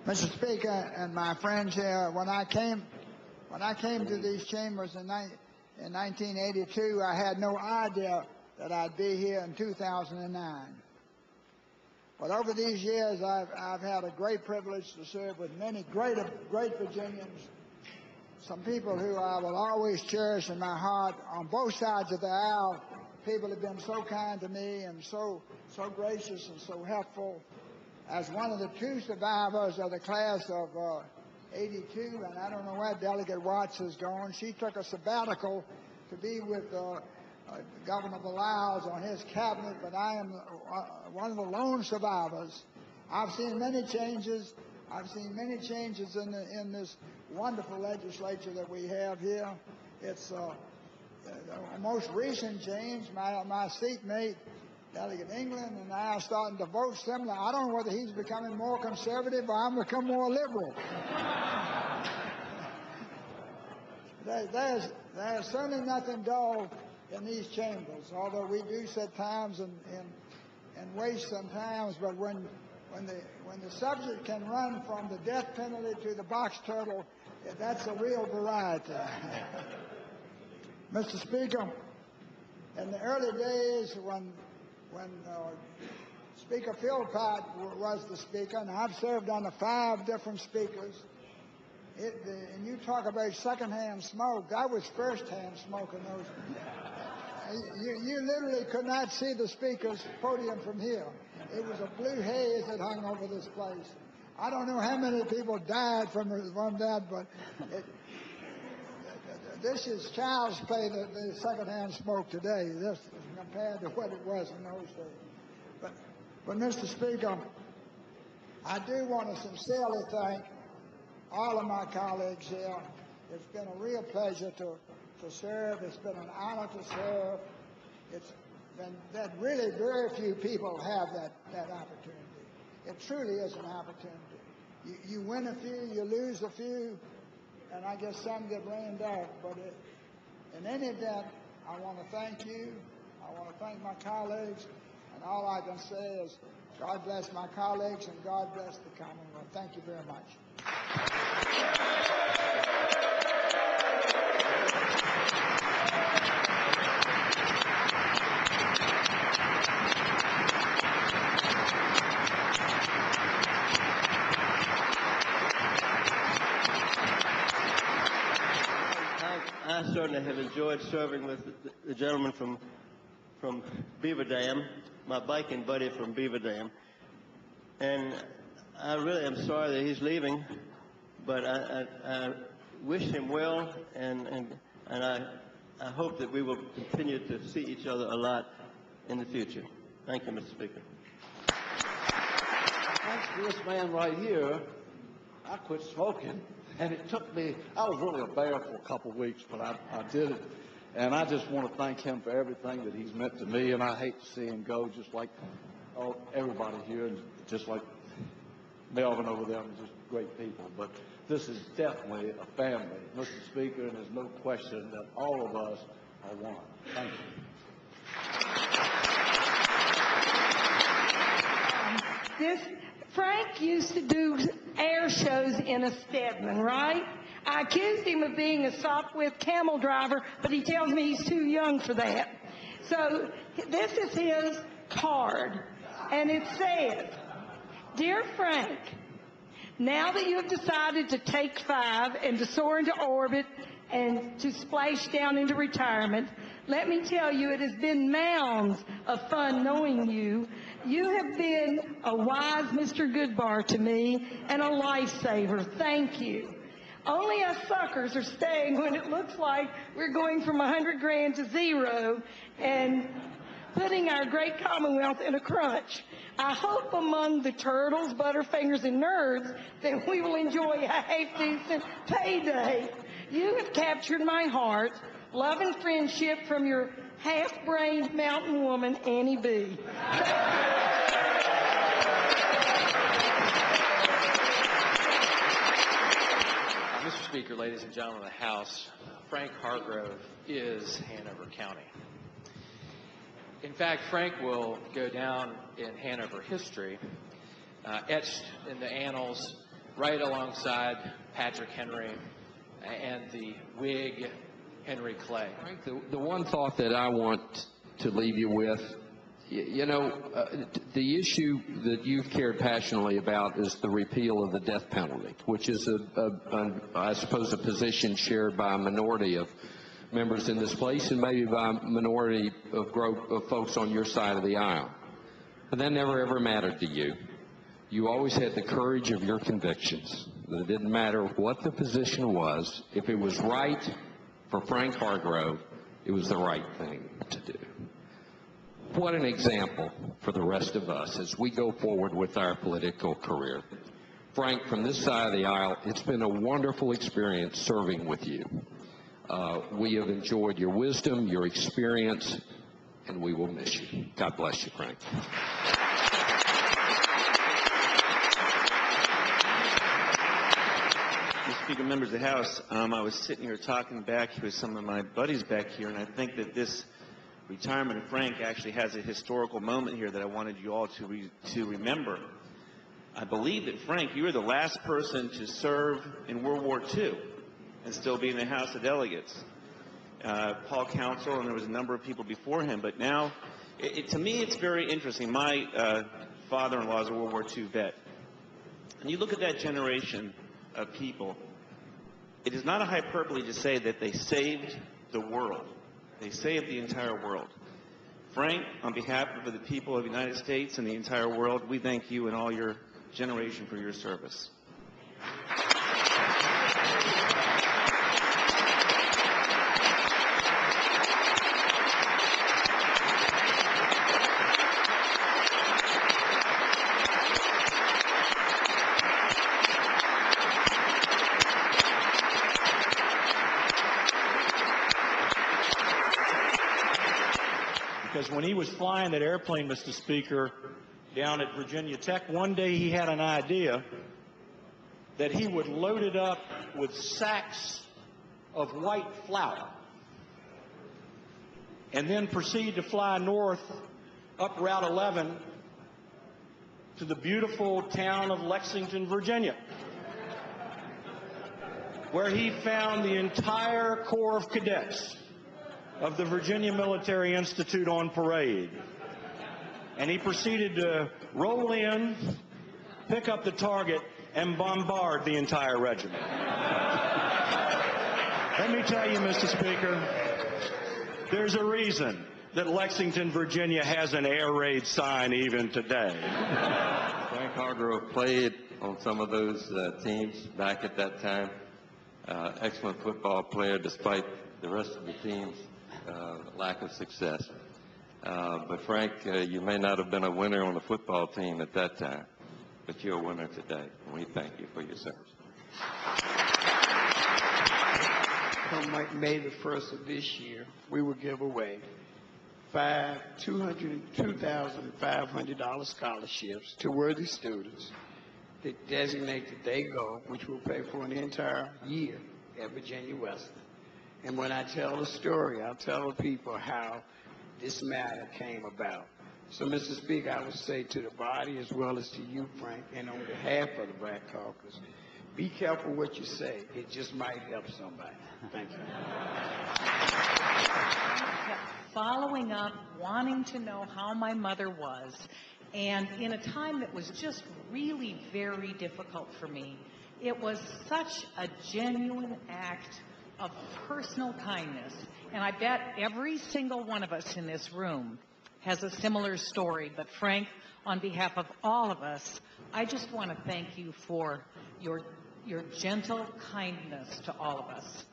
Mr. Speaker and my friends here, when I came to these chambers in 1982, I had no idea that I'd be here in 2009. But over these years, I've had a great privilege to serve with many great Virginians, some people who I will always cherish in my heart on both sides of the aisle. People have been so kind to me and so gracious and so helpful. As one of the two survivors of the class of 82, and I don't know where Delegate Watts has gone. She took a sabbatical to be with Governor Belials on his cabinet, but I am one of the lone survivors. I've seen many changes. I've seen many changes in this wonderful legislature that we have here. It's the most recent change. My seatmate, Delegate England, and I are starting to vote similar. I don't know whether he's becoming more conservative or I'm becoming more liberal. There's certainly nothing dull in these chambers, although we do set times and waste sometimes. But when the subject can run from the death penalty to the box turtle, that's a real variety. Mr. Speaker, in the early days when Speaker Philpott was the Speaker, and I've served under 5 different speakers, and you talk about secondhand smoke, that was firsthand smoke in those. You literally could not see the Speaker's podium from here. It was a blue haze that hung over this place. I don't know how many people died from that, but this is child's play, the secondhand smoke today, this compared to what it was in those days. But Mr. Speaker, I do want to sincerely thank all of my colleagues here. It's been a real pleasure to serve. It's been an honor to serve. It's been that really very few people have that opportunity. It truly is an opportunity. You win a few, you lose a few, and I guess some get rained out. But in any event, I want to thank you. I want to thank my colleagues. And all I can say is God bless my colleagues and God bless the Commonwealth. Thank you very much. I certainly have enjoyed serving with the gentleman from Beaver Dam, my biking buddy from Beaver Dam. And I really am sorry that he's leaving, but I wish him well, and I hope that we will continue to see each other a lot in the future. Thank you, Mr. Speaker. Thanks to this man right here, I quit smoking. And it took me, I was really a bear for a couple of weeks, but I did it. And I just want to thank him for everything that he's meant to me. And I hate to see him go, just like everybody here, and just like Melvin over there, and just great people. But this is definitely a family, Mr. Speaker, and there's no question that all of us are one. Thank you. Frank used to do air shows in a Stedman, right? I accused him of being a Sopwith camel driver, but he tells me he's too young for that. So this is his card, and it says, "Dear Frank, now that you have decided to take 5 and to soar into orbit and to splash down into retirement, let me tell you it has been mounds of fun knowing you. You have been a wise Mr. Goodbar to me and a lifesaver. Thank you. Only us suckers are staying when it looks like we're going from 100 grand to 0 and putting our great Commonwealth in a crunch. I hope among the turtles, butterfingers, and nerds that we will enjoy a half-decent payday. You have captured my heart. Love and friendship from your half-brained mountain woman, Annie B." Mr. Speaker, ladies and gentlemen of the House, Frank Hargrove is Hanover County. In fact, Frank will go down in Hanover history, etched in the annals right alongside Patrick Henry and the Whig Henry Clay. Frank, the one thought that I want to leave you with, the issue that you've cared passionately about is the repeal of the death penalty, which is, I suppose, a position shared by a minority of members in this place and maybe by a minority of folks on your side of the aisle. But that never, ever mattered to you. You always had the courage of your convictions. That it didn't matter what the position was. If it was right for Frank Hargrove, it was the right thing to do. What an example for the rest of us as we go forward with our political career. Frank, from this side of the aisle, it's been a wonderful experience serving with you. We have enjoyed your wisdom, your experience, and we will miss you. God bless you, Frank. Mr. Speaker, members of the House, I was sitting here talking back with some of my buddies back here, and I think that this retirement of Frank actually has a historical moment here that I wanted you all to remember. I believe that, Frank, you were the last person to serve in World War II and still be in the House of Delegates. Paul Council, and there was a number of people before him, but now, to me, it's very interesting. My father-in-law is a World War II vet. And you look at that generation of people, it is not a hyperbole to say that they saved the world. They saved the entire world. Frank, on behalf of the people of the United States and the entire world, we thank you and all your generation for your service. Because when he was flying that airplane, Mr. Speaker, down at Virginia Tech, one day he had an idea that he would load it up with sacks of white flour and then proceed to fly north up Route 11 to the beautiful town of Lexington, Virginia, where he found the entire Corps of Cadets of the Virginia Military Institute on parade. And he proceeded to roll in, pick up the target, and bombard the entire regiment. Let me tell you, Mr. Speaker, there's a reason that Lexington, Virginia has an air raid sign even today. Frank Hargrove played on some of those teams back at that time. Excellent football player despite the rest of the team's lack of success. But Frank, you may not have been a winner on the football team at that time, but you're a winner today, and we thank you for your service. On May the 1st of this year, we will give away $202,500 scholarships to worthy students that designate that they go, which will pay for an entire year at Virginia Western. And when I tell the story, I'll tell the people how this matter came about. So, Mr. Speaker, I would say to the body as well as to you, Frank, and on behalf of the Black Caucus, be careful what you say. It just might help somebody. Thank you. Kept following up, wanting to know how my mother was, and in a time that was just really very difficult for me, it was such a genuine act of personal kindness. And I bet every single one of us in this room has a similar story. But Frank, on behalf of all of us, I just want to thank you for your gentle kindness to all of us.